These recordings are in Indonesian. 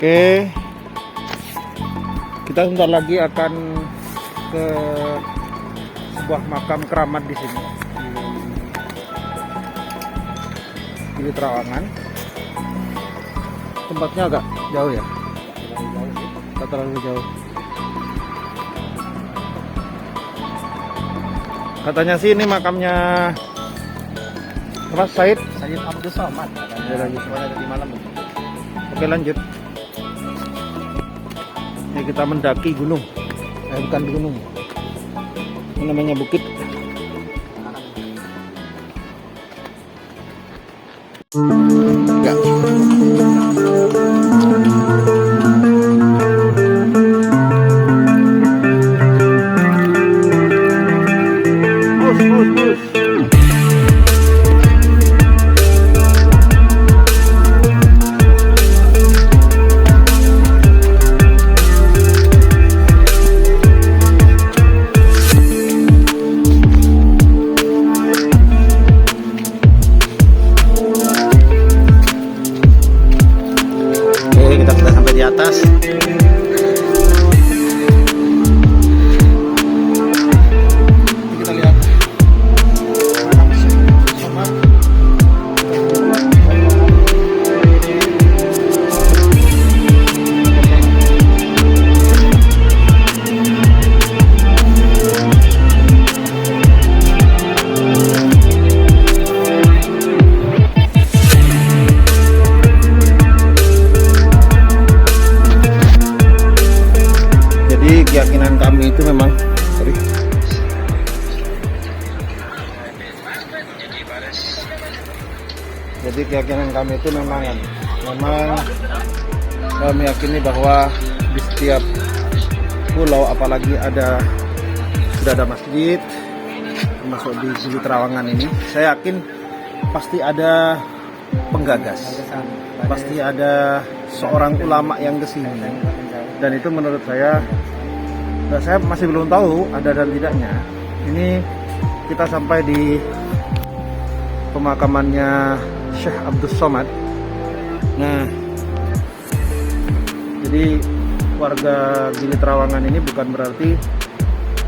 Oke, kita sebentar lagi akan ke sebuah makam keramat di sini di Trawangan. Tempatnya agak jauh ya, tak terlalu jauh. Katanya sih ini makamnya apa, Said Abdus Somad. Ya, lagi. Di malam. Oke, lanjut. Ini kita mendaki gunung. Bukan gunung. Ini namanya bukit. Enggak. Bus. Kita sudah sampai di atas. Kita lihat sama. Keyakinan kami itu memang Jadi keyakinan kami itu memang meyakini bahwa di setiap pulau, apalagi sudah ada masjid, termasuk di Gili Trawangan ini, saya yakin pasti ada penggagas, pasti ada seorang ulama yang kesini. Dan itu menurut saya masih belum tahu ada dan tidaknya. Ini kita sampai di pemakamannya Syekh Abdus Somad. Nah, jadi warga Gili Trawangan ini bukan berarti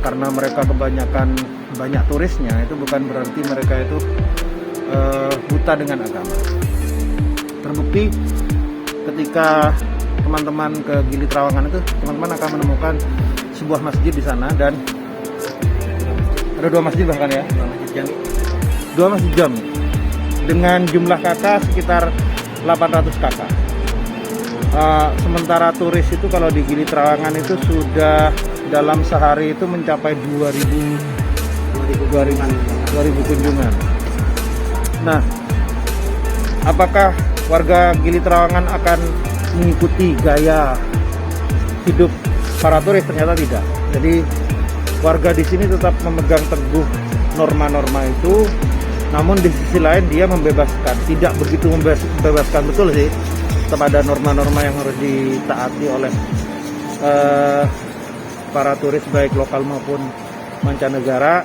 karena mereka kebanyakan banyak turisnya, itu bukan berarti mereka itu buta dengan agama. Terbukti ketika teman-teman ke Gili Trawangan itu, teman-teman akan menemukan sebuah masjid di sana, dan ada 2 masjid bahkan ya, 2 masjid jami dengan jumlah kakak sekitar 800 kakak. Sementara turis itu kalau di Gili Trawangan itu sudah dalam sehari itu mencapai 2000 kunjungan. Nah, apakah warga Gili Trawangan akan mengikuti gaya hidup para turis? Ternyata tidak. Jadi warga di sini tetap memegang teguh norma-norma itu, namun di sisi lain dia membebaskan, tidak begitu membebaskan betul sih, tetap ada norma-norma yang harus ditaati oleh para turis baik lokal maupun mancanegara.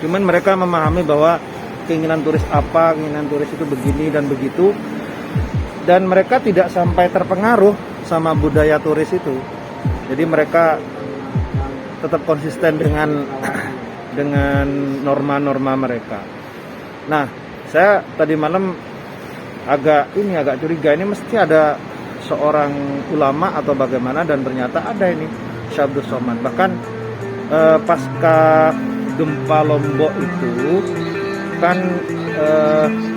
Cuman mereka memahami bahwa keinginan turis itu begini dan begitu, dan mereka tidak sampai terpengaruh sama budaya turis itu. Jadi mereka tetap konsisten dengan norma-norma mereka. Nah, saya tadi malam agak curiga, ini mesti ada seorang ulama atau bagaimana, dan ternyata ada ini Syekh Abdus Somad. Bahkan pasca gempa Lombok itu kan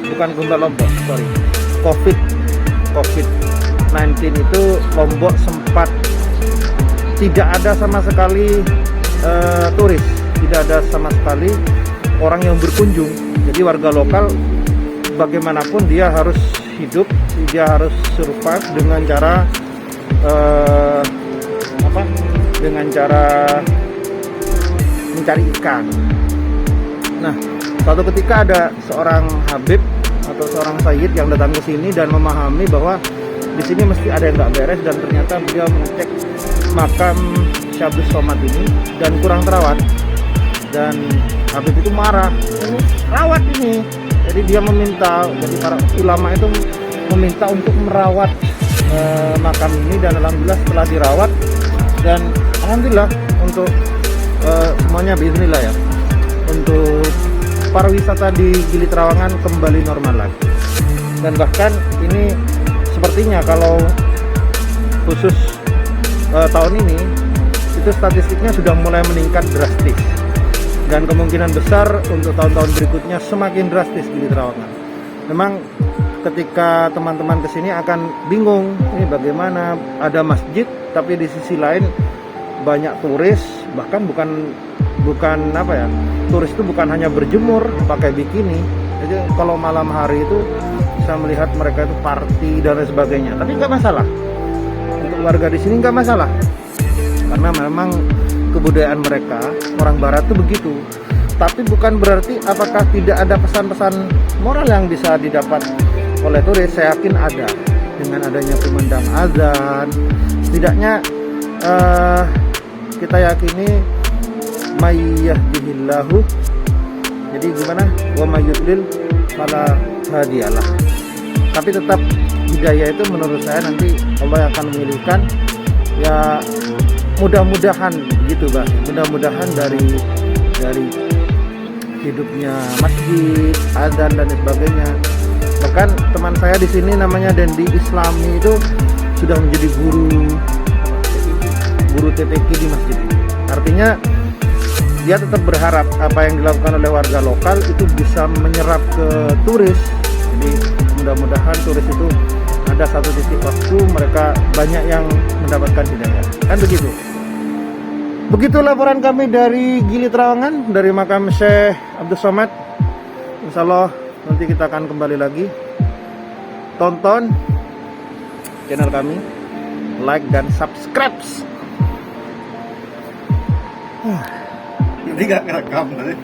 bukan gempa Lombok, sorry, COVID-19 itu Lombok sempat tidak ada sama sekali turis, tidak ada sama sekali orang yang berkunjung. Jadi warga lokal bagaimanapun dia harus hidup, dia harus survive dengan cara dengan cara mencari ikan. Nah, suatu ketika ada seorang habib atau seorang sayyid yang datang ke sini dan memahami bahwa di sini mesti ada yang nggak beres, dan ternyata beliau mengecek makam Syekh Abdus Somad ini dan kurang terawat, dan habib itu marah, ini rawat ini. Jadi dia meminta, jadi para ulama itu meminta untuk merawat makam ini, dan alhamdulillah setelah dirawat dan alhamdulillah untuk semuanya bismillah ya, untuk pariwisata di Gili Trawangan kembali normal lagi. Dan bahkan ini sepertinya kalau khusus tahun ini itu statistiknya sudah mulai meningkat drastis, dan kemungkinan besar untuk tahun-tahun berikutnya semakin drastis Gili Trawangan. Memang ketika teman-teman kesini akan bingung, ini bagaimana ada masjid tapi di sisi lain banyak turis, bahkan bukan apa ya, turis itu bukan hanya berjemur pakai bikini. Jadi kalau malam hari itu bisa melihat mereka itu party dan lain sebagainya, tapi nggak masalah untuk warga di sini, nggak masalah karena memang kebudayaan mereka orang barat itu begitu. Tapi bukan berarti apakah tidak ada pesan-pesan moral yang bisa didapat oleh turis. Saya yakin ada, dengan adanya kumandang azan setidaknya kita yakini may yahdihillahu, jadi gimana, wa may yudlil fala hadiyalah. Tapi tetap hidayah itu menurut saya nanti Allah akan memilihkan ya, mudah-mudahan gitu Bang, mudah-mudahan dari hidupnya masjid, azan dan sebagainya. Bahkan teman saya di sini namanya Dendi Islami itu sudah menjadi guru TPQ di masjid ini. Artinya dia tetap berharap apa yang dilakukan oleh warga lokal itu bisa menyerap ke turis. Jadi mudah-mudahan turis itu ada satu titik waktu mereka banyak yang mendapatkan hidayah. Kan begitu. Begitu laporan kami dari Gili Trawangan, dari makam Syekh Abdul Somad. Insya Allah nanti kita akan kembali lagi. Tonton channel kami, like dan subscribe. Jadi gak ngerekam tadi.